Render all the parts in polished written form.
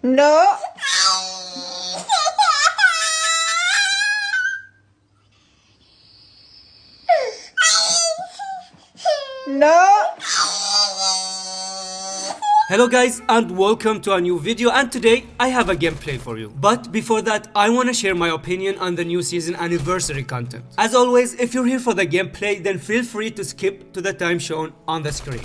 No. No. Hello guys and welcome to a new video, and today I have a gameplay for you. But before that, I want to share my opinion on the new season anniversary content. As always, if you're here for the gameplay, then feel free to skip to the time shown on the screen.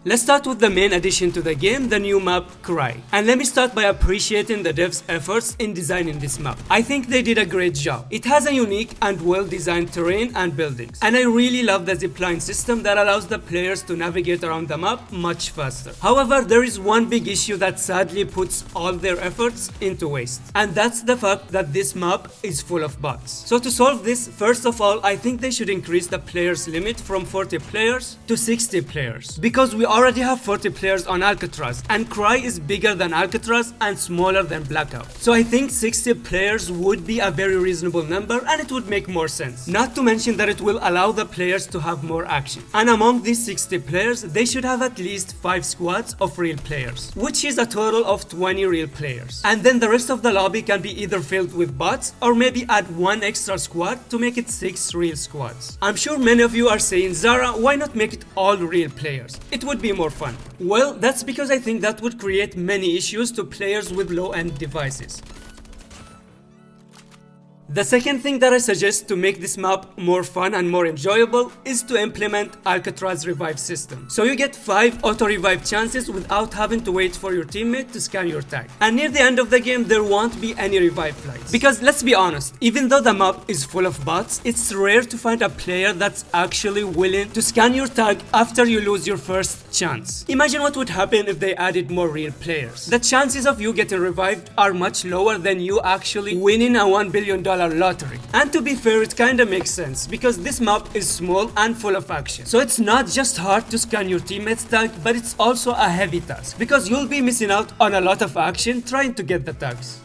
Let's start with the main addition to the game, the new map KRAI. And let me start by appreciating the devs' efforts in designing this map. I think they did a great job. It has a unique and well-designed terrain and buildings. And I really love the zipline system that allows the players to navigate around the map much faster. However, there is one big issue that sadly puts all their efforts into waste. And that's the fact that this map is full of bots. So to solve this, first of all, I think they should increase the players limit from 40 players to 60 players. Because we already have 40 players on Alcatraz, and KRAI is bigger than Alcatraz and smaller than Blackout. So I think 60 players would be a very reasonable number, and it would make more sense. Not to mention that it will allow the players to have more action. And among these 60 players, they should have at least 5 squads of real players, which is a total of 20 real players. And then the rest of the lobby can be either filled with bots or maybe add one extra squad to make it 6 real squads. I'm sure many of you are saying, Zara, why not make it all real players? It would be more fun. Well, that's because I think that would create many issues to players with low-end devices. The second thing that I suggest to make this map more fun and more enjoyable is to implement Alcatraz revive system. So you get 5 auto revive chances without having to wait for your teammate to scan your tag. And near the end of the game, there won't be any revive flights. Because let's be honest, even though the map is full of bots, it's rare to find a player that's actually willing to scan your tag after you lose your first chance. Imagine what would happen if they added more real players. The chances of you getting revived are much lower than you actually winning a $1 billion lottery. And to be fair, it kinda makes sense because this map is small and full of action. So it's not just hard to scan your teammate's tag, but it's also a heavy task because you'll be missing out on a lot of action trying to get the tags.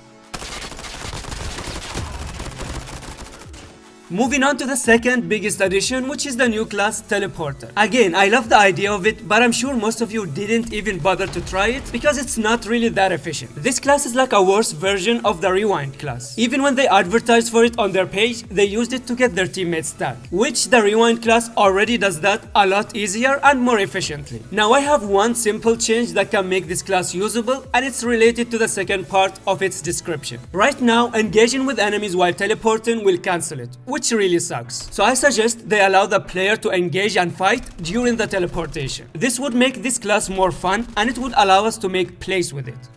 Moving on to the second biggest addition, which is the new class Teleporter. Again, I love the idea of it, but I'm sure most of you didn't even bother to try it because it's not really that efficient. This class is like a worse version of the Rewind class. Even when they advertised for it on their page, they used it to get their teammates tag, which the Rewind class already does that a lot easier and more efficiently. Now I have one simple change that can make this class usable, and it's related to the second part of its description. Right now, engaging with enemies while teleporting will cancel it, which really sucks. So I suggest they allow the player to engage and fight during the teleportation. This would make this class more fun, and it would allow us to make plays with it.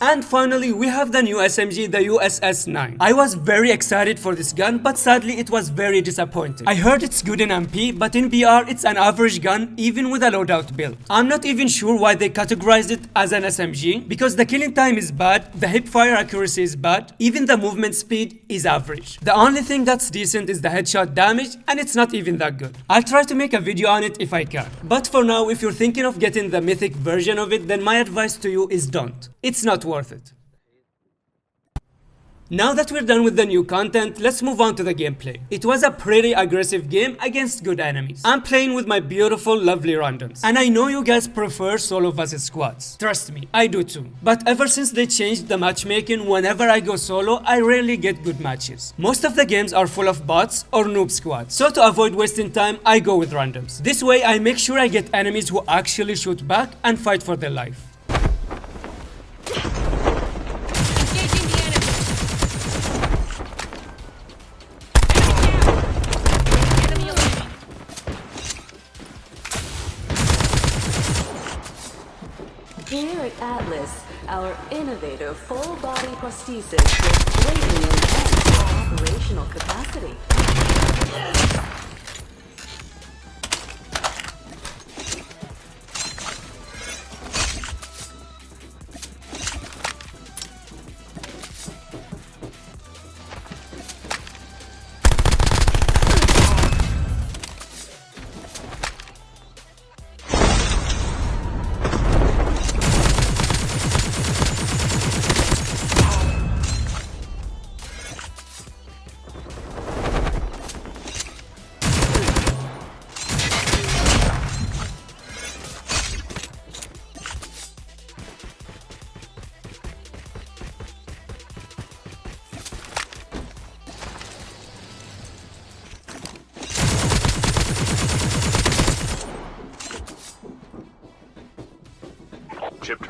And finally, we have the new SMG, the USS-9. I was very excited for this gun, but sadly it was very disappointing. I heard it's good in MP, but in BR it's an average gun even with a loadout build. I'm not even sure why they categorized it as an SMG, because the killing time is bad, the hipfire accuracy is bad, even the movement speed is average. The only thing that's decent is the headshot damage, and it's not even that good. I'll try to make a video on it if I can. But for now, if you're thinking of getting the mythic version of it, then my advice to you is don't. It's not worth it. Now that we're done with the new content, let's move on to the gameplay. It was a pretty aggressive game against good enemies. I'm playing with my beautiful, lovely randoms. And I know you guys prefer solo versus squads. Trust me, I do too. But ever since they changed the matchmaking, whenever I go solo, I rarely get good matches. Most of the games are full of bots or noob squads. So to avoid wasting time, I go with randoms. This way, I make sure I get enemies who actually shoot back and fight for their life. Here at Atlas, our innovative full-body prosthesis will greatly enhance operational capacity.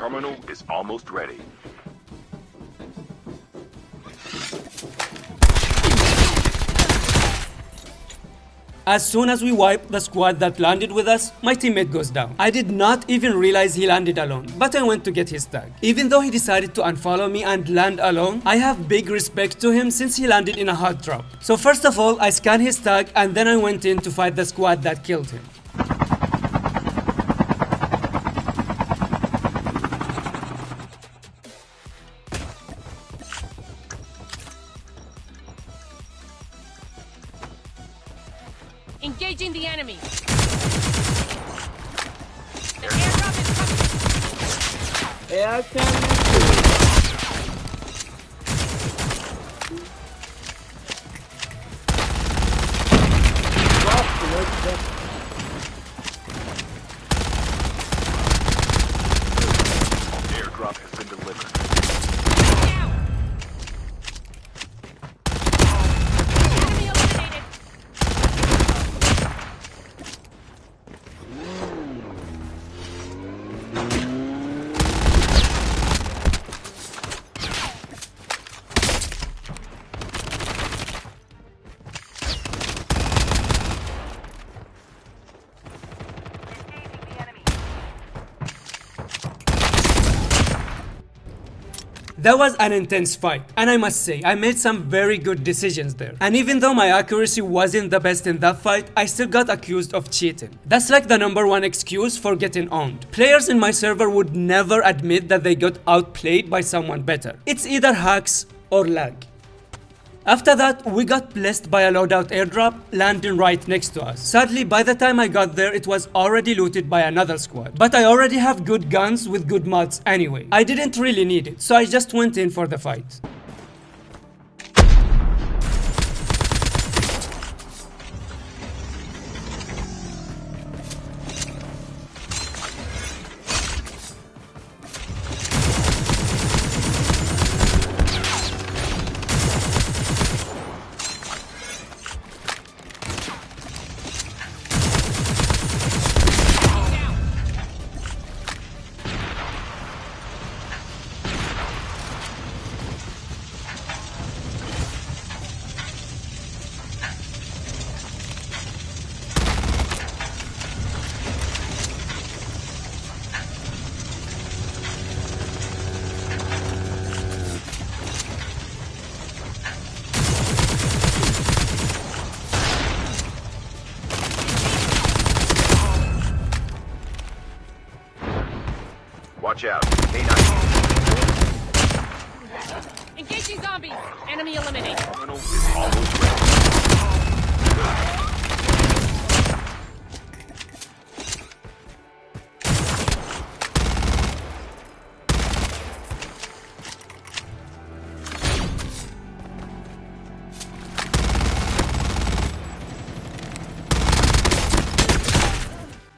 terminal is almost ready. As soon as we wipe the squad that landed with us, my teammate goes down. I did not even realize he landed alone, but I went to get his tag. Even though he decided to unfollow me and land alone, I have big respect to him since he landed in a hot drop. So first of all, I scanned his tag and then I went in to fight the squad that killed him. Engaging the enemy. The airdrop is coming. Air cannon. Airdrop has been delivered. Down. Enemy eliminated. That was an intense fight, and I must say, I made some very good decisions there. And even though my accuracy wasn't the best in that fight, I still got accused of cheating. That's like the #1 excuse for getting owned. Players in my server would never admit that they got outplayed by someone better. It's either hacks or lag. After that, we got blessed by a loadout airdrop landing right next to us. Sadly, by the time I got there, it was already looted by another squad. But I already have good guns with good mods anyway. I didn't really need it, so I just went in for the fight. Watch out. K9. Engaging zombies. Enemy eliminated. Terminal is almost ready.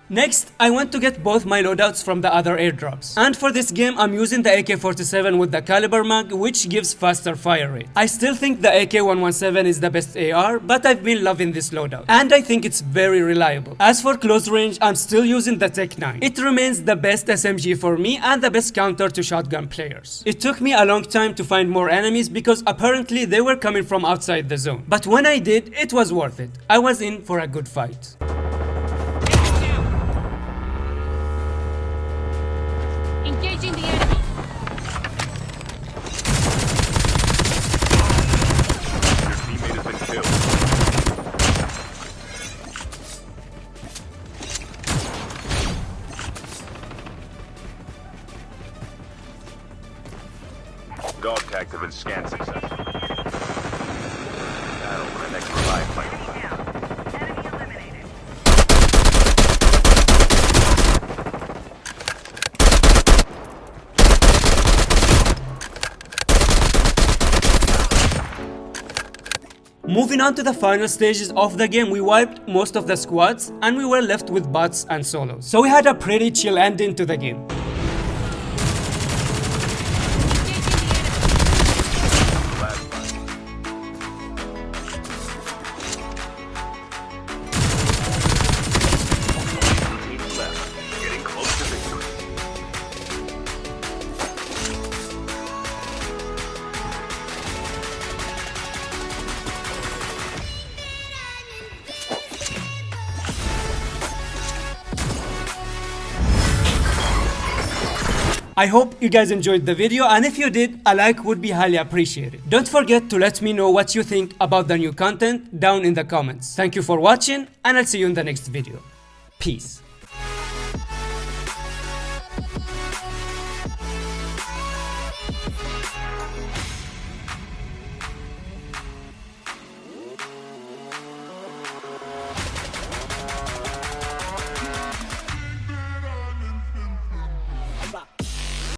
Next, I went to get both my loadouts from the other airdrops. And for this game, I'm using the AK-47 with the caliber mag, which gives faster fire rate. I still think the AK-117 is the best AR, but I've been loving this loadout. And I think it's very reliable. As for close range, I'm still using the Tech-9. It remains the best SMG for me and the best counter to shotgun players. It took me a long time to find more enemies because apparently they were coming from outside the zone. But when I did, it was worth it. I was in for a good fight. Engaging the enemy. Your teammate has been killed. Dog tags have been scanned successfully. Battle for the next revive flight. Moving on to the final stages of the game, we wiped most of the squads and we were left with bots and solos. So we had a pretty chill ending to the game. I hope you guys enjoyed the video, and if you did, a like would be highly appreciated. Don't forget to let me know what you think about the new content down in the comments. Thank you for watching, and I'll see you in the next video. Peace.